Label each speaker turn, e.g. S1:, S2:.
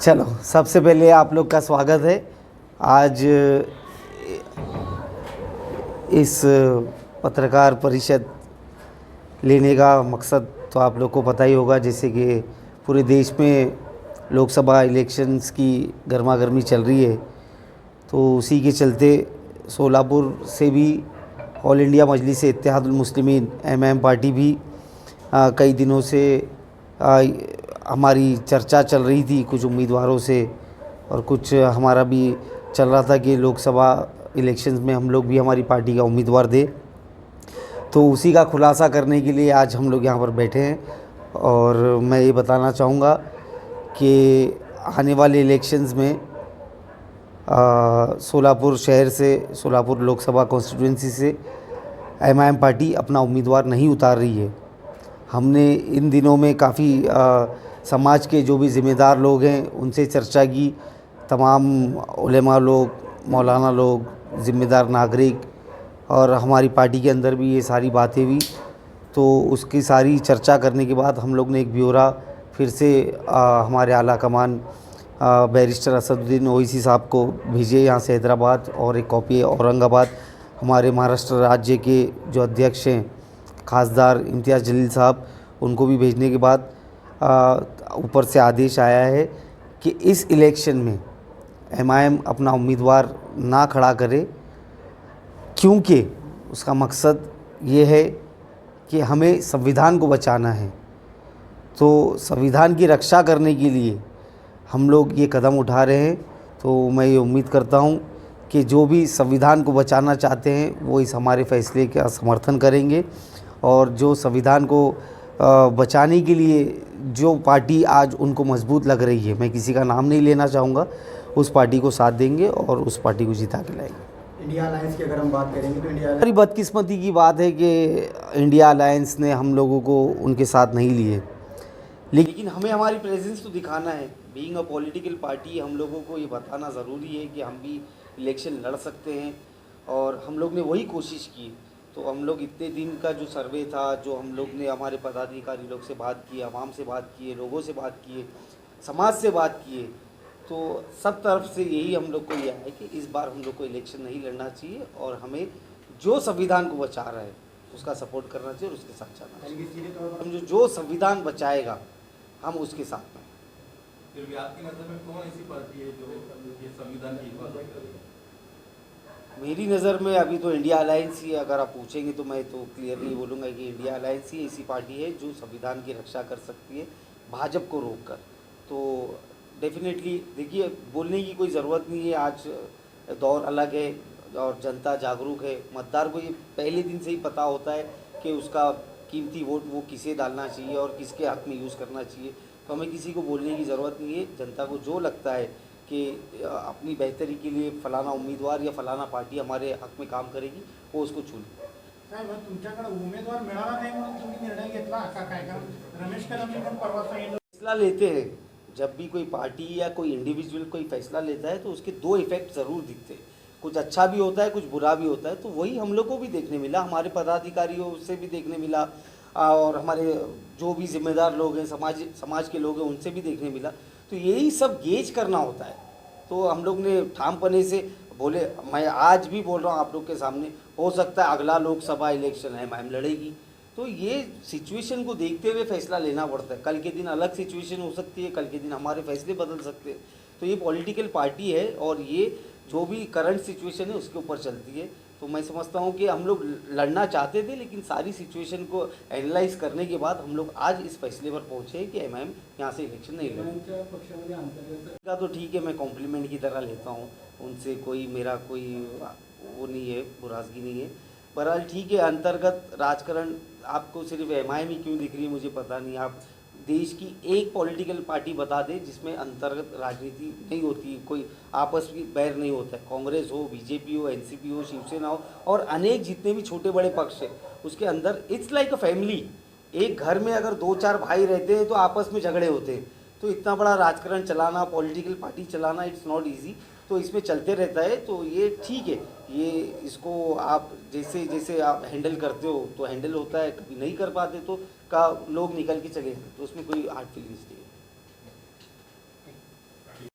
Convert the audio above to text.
S1: चलो, सबसे पहले आप लोग का स्वागत है। आज इस पत्रकार परिषद लेने का मकसद तो आप लोग को पता ही होगा, जैसे कि पूरे देश में लोकसभा इलेक्शंस की गर्मागर्मी चल रही है, तो उसी के चलते सोलापुर से भी ऑल इंडिया मजलिस इत्तेहादुल मुस्लिमीन एमआईएम पार्टी भी कई दिनों से हमारी चर्चा चल रही थी कुछ उम्मीदवारों से, और कुछ हमारा भी चल रहा था कि लोकसभा इलेक्शंस में हम लोग भी हमारी पार्टी का उम्मीदवार दे। तो उसी का खुलासा करने के लिए आज हम लोग यहाँ पर बैठे हैं। और मैं ये बताना चाहूँगा कि आने वाले इलेक्शंस में सोलापुर शहर से, सोलापुर लोकसभा कॉन्स्टिट्यूंसी से एमआईएम पार्टी अपना उम्मीदवार नहीं उतार रही है। हमने इन दिनों में काफ़ी समाज के जो भी ज़िम्मेदार लोग हैं उनसे चर्चा की, तमाम उलेमा लोग, मौलाना लोग, ज़िम्मेदार नागरिक, और हमारी पार्टी के अंदर भी ये सारी बातें हुई। तो उसकी सारी चर्चा करने के बाद हम लोग ने एक ब्यौरा फिर से हमारे आला कमान बैरिस्टर असदुद्दीन ओवैसी साहब को भेजे यहाँ से हैदराबाद, और एक कॉपी औरंगाबाद हमारे महाराष्ट्र राज्य के जो अध्यक्ष हैं खासदार इम्तियाज़ जलील साहब, उनको भी भेजने के बाद ऊपर से आदेश आया है कि इस इलेक्शन में एमआईएम अपना उम्मीदवार ना खड़ा करे, क्योंकि उसका मकसद ये है कि हमें संविधान को बचाना है। तो संविधान की रक्षा करने के लिए हम लोग ये कदम उठा रहे हैं। तो मैं ये उम्मीद करता हूँ कि जो भी संविधान को बचाना चाहते हैं वो इस हमारे फैसले का समर्थन करेंगे, और जो संविधान को बचाने के लिए जो पार्टी आज उनको मजबूत लग रही है, मैं किसी का नाम नहीं लेना चाहूँगा, उस पार्टी को साथ देंगे और उस पार्टी को जिता के लाएंगे।
S2: इंडिया अलायंस की अगर हम बात करेंगे तो इंडिया
S1: हमारी बदकिस्मती की बात है कि इंडिया अलायंस ने हम लोगों को उनके साथ नहीं लिए, लेकिन हमें हमारी प्रेजेंस तो दिखाना है। बीइंग अ पॉलिटिकल पार्टी हम लोगों को ये बताना ज़रूरी है कि हम भी इलेक्शन लड़ सकते हैं, और हम लोग ने वही कोशिश की। तो हम लोग इतने दिन का जो सर्वे था, जो हम लोग ने हमारे पदाधिकारी लोग से बात की, आवाम से बात किए, लोगों से बात किए, समाज से बात किए, तो सब तरफ से यही हम लोग को यह है कि इस बार हम लोग को इलेक्शन नहीं लड़ना चाहिए, और हमें जो संविधान को बचा रहा है उसका सपोर्ट करना चाहिए और उसके साथ चलना चाहिए। हम जो संविधान बचाएगा हम उसके साथ में।
S3: फिर भी आपकी नज़र में कौन ऐसी पार्टी है जो ये संविधान की हिफाजत करे?
S1: मेरी नज़र में अभी तो इंडिया अलायंस ही है। अगर आप पूछेंगे तो मैं तो क्लियरली बोलूँगा कि इंडिया अलायंस ही ऐसी पार्टी है जो संविधान की रक्षा कर सकती है भाजपा को रोककर। तो डेफिनेटली देखिए, बोलने की कोई ज़रूरत नहीं है। आज दौर अलग है और जनता जागरूक है। मतदार को ये पहले दिन से ही पता होता है कि उसका कीमती वोट वो किसे डालना चाहिए और किसके हक़ में यूज़ करना चाहिए। तो हमें किसी को बोलने की ज़रूरत नहीं है। जनता को जो लगता है कि अपनी बेहतरी के लिए फलाना उम्मीदवार या फलाना पार्टी हमारे हक़ में काम करेगी, वो उसको चुने।
S2: साहेब, तुमच्याकडे उमेदवार मिळाला नाही म्हणून तुम्ही निर्णय घेतला असा काय? कारण रमेश कदमने पण परवा सांगितलं,
S1: फैसला लेते हैं, जब भी कोई पार्टी या कोई इंडिविजुअल कोई फैसला लेता है तो उसके दो इफ़ेक्ट ज़रूर दिखते हैं। कुछ अच्छा भी होता है, कुछ बुरा भी होता है। तो वही हम लोग को भी देखने मिला, हमारे पदाधिकारियों से भी देखने मिला, और हमारे जो भी जिम्मेदार लोग हैं, समाज के लोग हैं, उनसे भी देखने मिला। तो यही सब गेज करना होता है। तो हम लोग ने ठामपने से बोले, मैं आज भी बोल रहा हूँ आप लोग के सामने, हो सकता है अगला लोकसभा इलेक्शन है मैम लड़ेगी। तो ये सिचुएशन को देखते हुए फैसला लेना पड़ता है। कल के दिन अलग सिचुएशन हो सकती है, कल के दिन हमारे फैसले बदल सकते हैं। तो ये पॉलिटिकल पार्टी है, और ये जो भी करंट सिचुएशन है उसके ऊपर चलती है। तो मैं समझता हूँ कि हम लोग लड़ना चाहते थे, लेकिन सारी सिचुएशन को एनालाइज करने के बाद हम लोग आज इस फैसले पर पहुँचे कि एमआईएम यहाँ से इलेक्शन नहीं लड़ेगा। तो ठीक है, मैं कॉम्प्लीमेंट की तरह लेता हूँ, उनसे कोई मेरा कोई वो नहीं है, बुराजगी नहीं है। बहरहाल ठीक है, अंतर्गत राजकारण आपको सिर्फ एमआईएम ही क्यों दिख रही है मुझे पता नहीं। आप देश की एक पॉलिटिकल पार्टी बता दें जिसमें अंतर्गत राजनीति नहीं होती, कोई आपस में बैर नहीं होता है। कांग्रेस हो, बीजेपी हो, एनसीपी हो, शिवसेना हो, और अनेक जितने भी छोटे बड़े पक्ष हैं, उसके अंदर इट्स लाइक अ फैमिली। एक घर में अगर 2-4 भाई रहते हैं तो आपस में झगड़े होते हैं। तो इतना बड़ा राजकारण चलाना, पॉलिटिकल पार्टी चलाना, इट्स नॉट ईजी। तो इसमें चलते रहता है। तो ये ठीक है, ये इसको आप जैसे जैसे आप हैंडल करते हो तो हैंडल होता है, कभी नहीं कर पाते तो का लोग निकल के चले जाते, तो उसमें कोई हार्ड फीलिंग्स नहीं है।